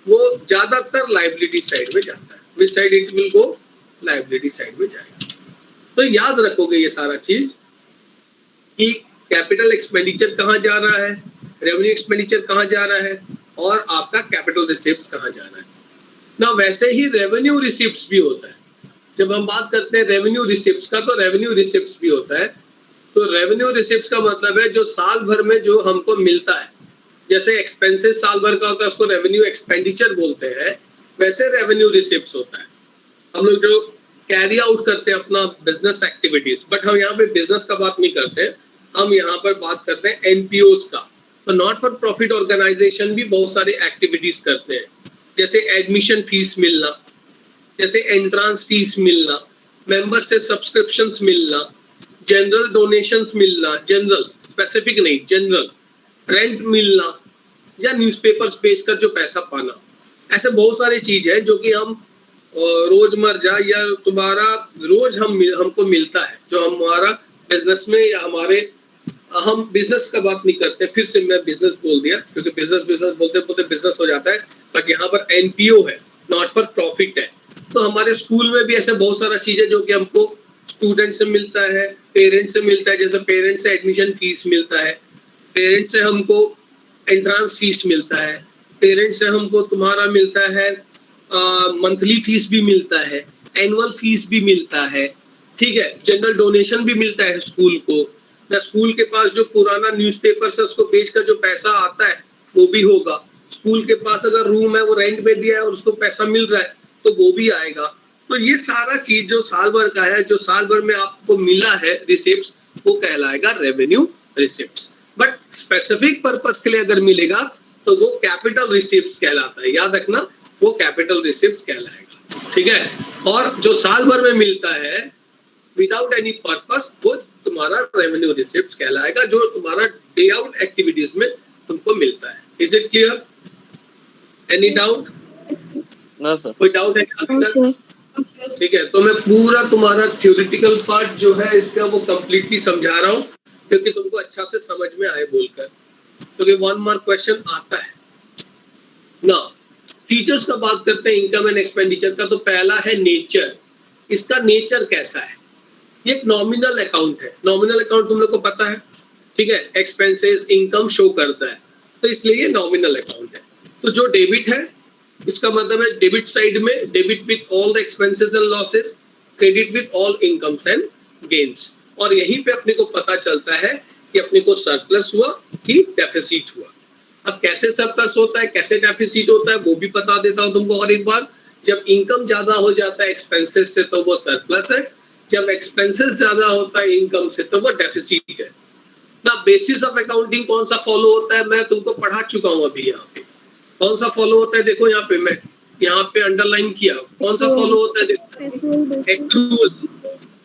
वो ज्यादातर लायबिलिटी साइड में जाता है। विच side it will go, liability side में जाएगा। तो याद रखोगे ये सारा चीज कि कैपिटल एक्सपेंडिचर कहाँ जा रहा है, रेवेन्यू एक्सपेंडिचर कहाँ जा रहा है, और आपका कैपिटल रिसिप्ट्स कहाँ जा रहा है ना। वैसे ही रेवेन्यू रिसिप्ट्स भी होता है। जब हम बात करते हैं रेवेन्यू रिसिप्ट्स का, तो रेवेन्यू रिसिप्ट्स भी होता है। तो रेवेन्यू रिसिप्ट्स का मतलब है जो साल भर में जो हमको मिलता है। जैसे एक्सपेंसेस साल भर का होता है उसको रेवेन्यू एक्सपेंडिचर बोलते हैं, वैसे रेवेन्यू रिसिप्ट्स होता है। हम लोग जो कैरी आउट करते हैं अपना बिजनेस एक्टिविटीज, बट हम यहाँ पे बिजनेस का बात नहीं करते, हम यहाँ पर बात करते हैं एनपीओस का। तो नॉट फॉर प्रॉफिट ऑर्गेनाइजेशन भी बहुत सारे एक्टिविटीज करते हैं, जैसे एडमिशन फीस मिलना, जैसे एंट्रांस फीस मिलना, मेंबर से सब्सक्रिप्शंस मिलना, जनरल डोनेशंस मिलना, जनरल स्पेसिफिक नहीं, जनरल रेंट मिलना, या न्यूज़पेपर्स बेचकर जो पैसा पाना। ऐसे बहुत सारी चीज है जो कि हम रोजमर्रा या तुम्हारा रोज हमको मिलता है, जो हमारा बिजनेस में या हमारे, हम बिजनेस का बात नहीं करते, फिर से मैं बिजनेस बोल दिया क्योंकि बिजनेस बोलते बोलते बिजनेस हो जाता है, बट यहाँ पर एनपीओ है, नॉट फॉर प्रॉफिट है। तो हमारे स्कूल में भी ऐसे बहुत सारा चीज है जो कि हमको स्टूडेंट से मिलता है, पेरेंट्स से मिलता है। जैसे पेरेंट्स से एडमिशन फीस मिलता है, पेरेंट्स से हमको एंट्रांस फीस मिलता है, पेरेंट से हमको तुम्हारा मिलता है मंथली फीस भी मिलता है, एनुअल फीस भी मिलता है, ठीक है, जनरल डोनेशन भी मिलता है स्कूल को, ना स्कूल के पास जो पुराना न्यूज़पेपर है उसको बेचकर जो पैसा आता है वो भी होगा, स्कूल के पास अगर रूम है वो रेंट में दिया है और उसको पैसा मिल रहा है तो वो भी आएगा। तो ये सारा चीज जो साल भर का है, जो साल भर में आपको मिला है रिसिप्ट्स, वो कहलाएगा revenue receipts. But specific purpose के लिए अगर मिलेगा तो वो कैपिटल रिसिप्ट्स कहलाता है, याद रखना वो कैपिटल रिसिप्ट्स कहलाएगा, ठीक है। और जो साल भर में मिलता है विदाउट एनी पर्पस वो तुम्हारा रेवेन्यू रिसिप्ट्स कहलाएगा, जो तुम्हारा डे आउट एक्टिविटीज में तुमको मिलता है। Is it clear? Any doubt? No sir. कोई डाउट है अभी तक? ठीक है, तो मैं पूरा तुम्हारा थ्योरेटिकल पार्ट जो है इसका वो कंप्लीटली समझा रहा हूँ क्योंकि तुमको अच्छा से समझ में आए बोलकर, क्योंकि 1 मार्क क्वेश्चन आता है ना। फीचर्स का बात करते हैं इनकम एंड एक्सपेंडिचर का। तो पहला है नेचर। इसका नेचर कैसा है? ये एक नॉमिनल अकाउंट है। नॉमिनल अकाउंट तुम लोग को पता है, ठीक है, एक्सपेंसेस इनकम शो करता है, तो इसलिए ये नॉमिनल अकाउंट है। तो जो डेबिट है इसका मतलब है डेबिट साइड में debit with all the expenses and losses, credit with all incomes and gains. और यहीं पे अपने को पता चलता है कि अपने को सरप्लस हुआ कि डेफिसिट हुआ। अब कैसे सरप्लस होता है, कैसे डेफिसिट होता है वो भी बता देता हूं तुमको और एक बार। जब इनकम ज्यादा हो जाता है एक्सपेंसेस से तो वो सरप्लस है, जब एक्सपेंसेस ज्यादा होता है इनकम से तो वो डेफिसिट है ना। बेसिस ऑफ अकाउंटिंग कौन सा फॉलो होता है मैं तुमको पढ़ा चुका हूं अभी। यहाँ पे कौन सा फॉलो होता है देखो, यहाँ पे मैं यहाँ पे अंडरलाइन किया, कौन सा फॉलो होता है देखो, एक्रूअल।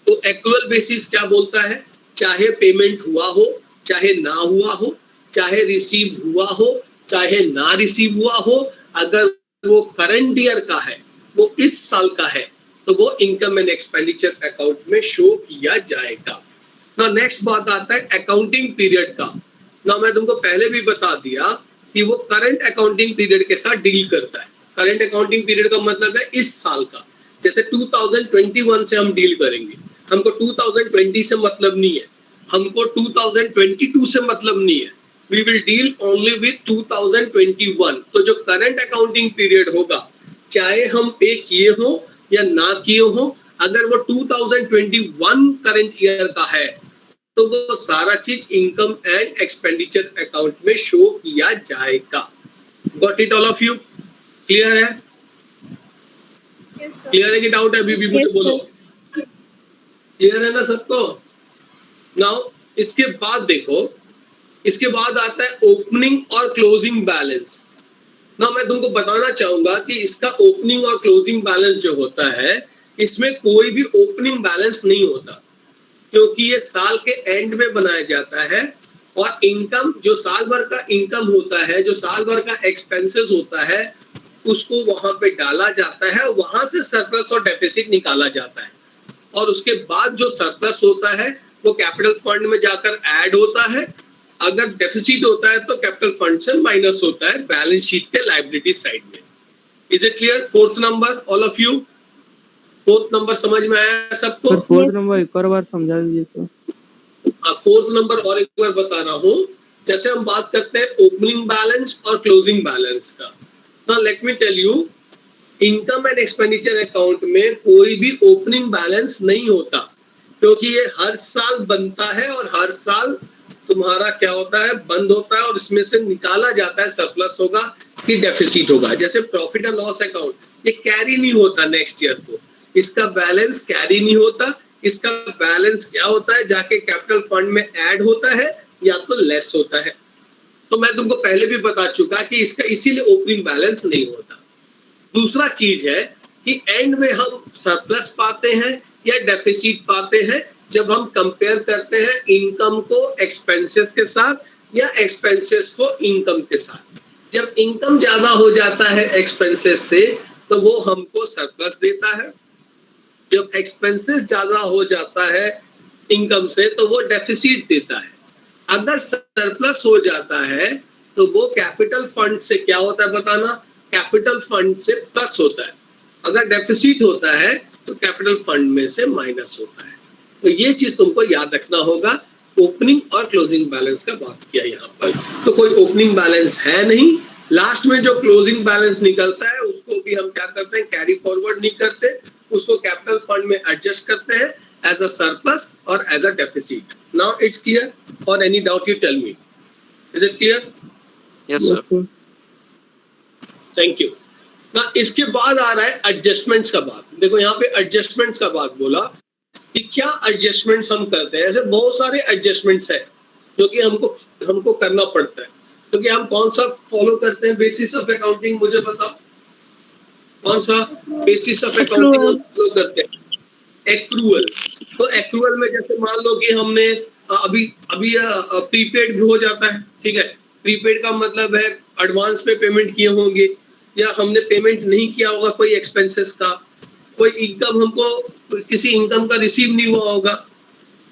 तो एक्रूअल बेसिस क्या बोलता है? चाहे पेमेंट हुआ हो, चाहे ना हुआ हो, चाहे रिसीव हुआ हो, चाहे ना रिसीव हुआ हो, अगर वो करंट ईयर का है, वो इस साल का है, तो वो इनकम एंड एक्सपेंडिचर अकाउंट में शो किया जाएगा ना। नेक्स्ट बात आता है अकाउंटिंग पीरियड का ना। मैं तुमको पहले भी बता दिया कि वो करंट अकाउंटिंग पीरियड के साथ डील करता है। करंट अकाउंटिंग पीरियड का मतलब है इस साल का। जैसे 2021 से हम डील करेंगे, हमको 2020 से मतलब नहीं है, हमको 2022 से मतलब नहीं है, we will deal only with 2021। तो जो करंट अकाउंटिंग पीरियड होगा, चाहे हम पे किए हो या ना किए हो, अगर वो 2021 करंट ईयर का है तो वो सारा चीज इनकम एंड एक्सपेंडिचर अकाउंट में शो किया जाएगा। Got it all of you? Clear है? क्लियर है कि डाउट है अभी भी? मुझे बोलो, क्लियर है ना सबको? नाउ इसके बाद देखो, इसके बाद आता है ओपनिंग और क्लोजिंग बैलेंस ना। मैं तुमको बताना चाहूंगा कि इसका ओपनिंग और क्लोजिंग बैलेंस जो होता है, इसमें कोई भी ओपनिंग बैलेंस नहीं होता क्योंकि ये साल के एंड में बनाया जाता है। और इनकम जो साल भर का इनकम होता है, जो साल भर का एक्सपेंसेस होता है, उसको वहां पे डाला जाता है, वहां से सरप्लस और डेफिसिट निकाला जाता है। और उसके बाद जो सरप्लस होता है वो कैपिटल फंड में जाकर ऐड होता है। अगर डेफिसिट होता है तो कैपिटल फंड से माइनस होता है बैलेंस शीट के लायबिलिटी साइड में। Is it clear? Fourth number all of you, fourth number समझ में आया सबको? सर फोर्थ नंबर एक और बार समझा दीजिए तो। फोर्थ नंबर और एक बार बता रहा हूँ। जैसे हम बात करते हैं ओपनिंग बैलेंस और क्लोजिंग बैलेंस का, ना let me tell you, income and expenditure account में कोई भी ओपनिंग बैलेंस नहीं होता क्योंकि ये हर साल बनता है और हर साल तुम्हारा क्या होता है, बंद होता है और इसमें से निकाला जाता है सरप्लस होगा कि डेफिसिट होगा। जैसे प्रॉफिट एंड लॉस अकाउंट, ये कैरी नहीं होता नेक्स्ट ईयर को, इसका बैलेंस कैरी नहीं होता, इसका बैलेंस क्या होता है, जाके कैपिटल फंड में ऐड होता है या तो लेस होता है। तो मैं तुमको पहले भी बता चुका कि इसका इसीलिए ओपनिंग बैलेंस नहीं होता। दूसरा चीज है कि एंड में हम सरप्लस पाते हैं या डेफिसिट पाते हैं जब हम कंपेयर करते हैं इनकम को एक्सपेंसेस के साथ या एक्सपेंसेस को इनकम के साथ। जब इनकम ज्यादा हो जाता है एक्सपेंसेस से तो वो हमको सरप्लस देता है, जब एक्सपेंसेस ज्यादा हो जाता है इनकम से तो वो डेफिसिट देता है। अगर सरप्लस हो जाता है तो वो कैपिटल फंड से क्या होता है बताना, कैपिटल फंड से प्लस होता है। अगर डेफिसिट होता है तो कैपिटल फंड में से माइनस होता है। तो ये चीज तुमको याद रखना होगा। ओपनिंग और क्लोजिंग बैलेंस का बात किया यहाँ पर, तो कोई ओपनिंग बैलेंस है नहीं लास्ट में जो क्लोजिंग बैलेंस निकलता है उसको भी हम क्या करते हैं, कैरी फॉरवर्ड नहीं करते, उसको कैपिटल फंड में एडजस्ट करते हैं एज अ सरप्लस और as a deficit. Now it's clear और any doubt you tell me. Is it clear? Yes, Yes, sir. sir. Thank you. ना इसके बाद आ रहा है एडजस्टमेंट्स का बात. देखो यहाँ पे एडजस्टमेंट्स का बात बोला कि क्या एडजस्टमेंट्स हम करते हैं. ऐसे बहुत सारे एडजस्टमेंट्स है जो कि हमको करना पड़ता है. तो कि हम कौन सा फॉलो करते हैं बेसिस ऑफ अकाउंटिंग, मुझे बताओ कौन सा बेसिस ऑफ अकाउंटिंग फॉलो करते हैं? एक्रूअल. तो एक्रूअल में जैसे मान लो कि हमने अभी प्रीपेड भी हो जाता है. ठीक है, प्रीपेड का मतलब है एडवांस में पेमेंट किए होंगे या हमने पेमेंट नहीं किया होगा कोई एक्सपेंसेस का, कोई इनकम हमको किसी इनकम का रिसीव नहीं हुआ होगा.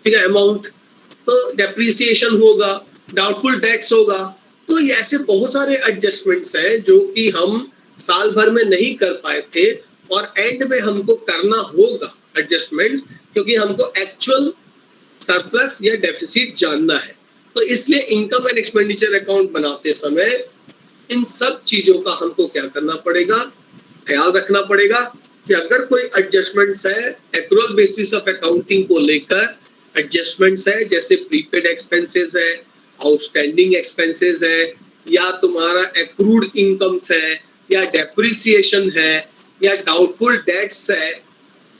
ठीक है, अमाउंट, तो डेप्रिसिएशन होगा, डाउटफुल टैक्स होगा. तो ये ऐसे बहुत सारे एडजस्टमेंट्स हैं जो कि हम साल भर में नहीं कर पाए थे और एंड में हमको करना होगा एडजस्टमेंट्स, क्योंकि हमको एक्चुअल सरप्लस या डेफिसिट जानना है. तो इसलिए इनकम एंड एक्सपेंडिचर अकाउंट बनाते समय इन सब चीजों का हमको क्या करना पड़ेगा, ख्याल रखना पड़ेगा कि अगर कोई एडजस्टमेंट्स है एक्रूअल बेसिस ऑफ अकाउंटिंग को लेकर, एडजस्टमेंट्स है जैसे प्रीपेड एक्सपेंसेस है, आउटस्टैंडिंग एक्सपेंसेस है, या तुम्हारा एक्रूड इनकम्स है, या डेप्रिसिएशन है, या डाउटफुल डेट्स है,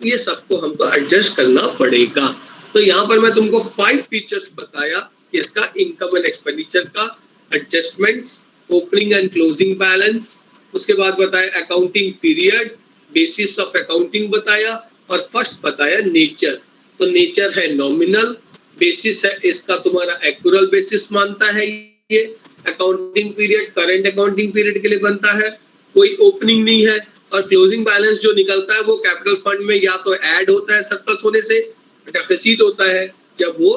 ये सबको हमको एडजस्ट करना पड़ेगा. तो यहाँ पर मैं तुमको 5 फीचर्स बताया इसका इनकम एंड एक्सपेंडिचर का. Adjustments, opening and closing balance, उसके बाद बताया accounting period, basis of accounting बताया, और फर्स्ट बताया नेचर. तो नेचर है नॉमिनल, बेसिस है इसका तुम्हारा एक्रूअल बेसिस मानता है ये. Accounting period current accounting period के लिए बनता है, कोई ओपनिंग नहीं है, और क्लोजिंग बैलेंस जो निकलता है वो कैपिटल फंड में या तो ऐड होता है सरप्लस होने से, डेफिसिट होता है जब वो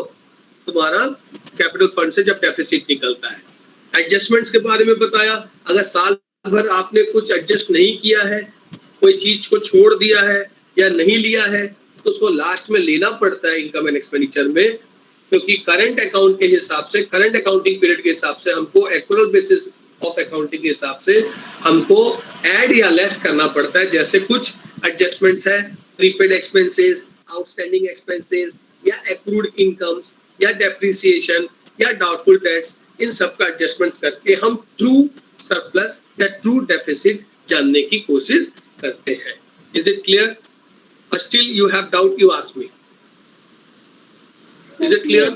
तुम्हारा कैपिटल फंड से जब डेफिसिट निकलता है. एडजस्टमेंट्स के बारे में बताया, अगर साल भर आपने कुछ एडजस्ट नहीं किया है, कोई चीज को छोड़ दिया है या नहीं लिया है, तो उसको लास्ट में लेना पड़ता है इनकम एंड एक्सपेंडिचर में, क्योंकि करंट अकाउंट के हिसाब से, करंट अकाउंटिंग पीरियड के हिसाब से हमको एक्रूअल बेसिस ऑफ अकाउंटिंग के हिसाब से हमको ऐड या लेस करना पड़ता है. जैसे कुछ एडजस्टमेंट्स है प्रीपेड एक्सपेंसेस, आउटस्टैंडिंग एक्सपेंसेस, या एक्रूड इनकम्स, या डेप्रिसिएशन, या डाउटफुल टैक्स, इन सब का एडजस्टमेंट्स करके हम ट्रू सरप्लस या ट्रू डेफिसिट जानने की कोशिश करते हैं. Is it clear? But still you have doubt, you ask me. Is it clear?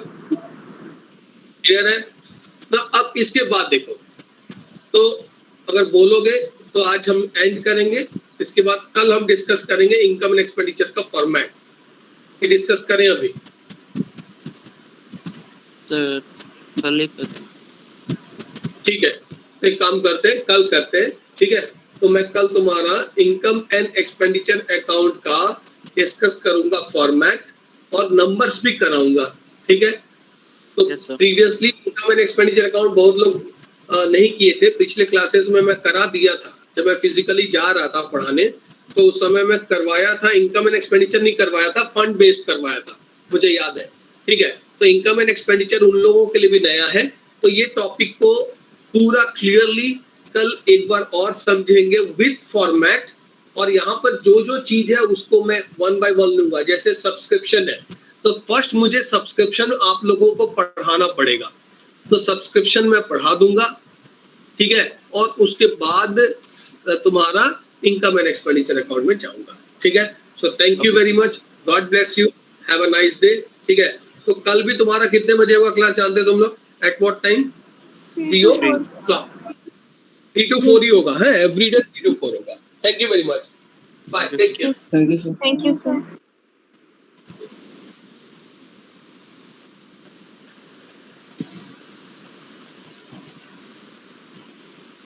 Clear है ना? अब इसके बाद देखो, तो अगर बोलोगे तो आज हम एंड करेंगे. इसके बाद कल हम डिस्कस करेंगे इनकम एंड एक्सपेंडिचर का फॉर्मेट. ये डिस्कस करें अभी? Sir, कल ही करते हैं. ठीक है, एक काम करते हैं, कल करते हैं. ठीक है, तो मैं कल तुम्हारा इनकम एंड एक्सपेंडिचर अकाउंट का डिस्कस करूंगा फॉर्मेट, और नंबर्स भी कराऊंगा. ठीक है, तो Yes, sir. Previously income and expenditure account बहुत लोग नहीं किए थे. पिछले क्लासेस में मैं करा दिया था जब मैं फिजिकली जा रहा था पढ़ाने, तो उस समय मैं करवाया था. इनकम एंड एक्सपेंडिचर नहीं करवाया था, फंड बेस्ड करवाया था, मुझे याद है. ठीक है, तो इनकम एंड एक्सपेंडिचर उन लोगों के लिए भी नया है. तो ये टॉपिक को पूरा क्लियरली कल एक बार और समझेंगे विद फॉर्मेट, और यहाँ पर जो जो चीज है उसको मैं 1 बाय 1 लूंगा. जैसे सब्सक्रिप्शन है, तो फर्स्ट मुझे सब्सक्रिप्शन आप लोगों को पढ़ाना पड़ेगा, तो सब्सक्रिप्शन मैं पढ़ा दूंगा. ठीक है, और उसके बाद तुम्हारा इनकम एंड एक्सपेंडिचर अकाउंट में जाऊंगा. ठीक है, so thank you very much, God bless you, have a nice day. ठीक है, तो कल भी तुम्हारा कितने बजे होगा क्लास जानते तुम लोग? At what time? 3 to 4 ही होगा है, एवरीडे 3 to 4 होगा. Thank you very much, bye, take care. Thank you, sir. Thank you, sir.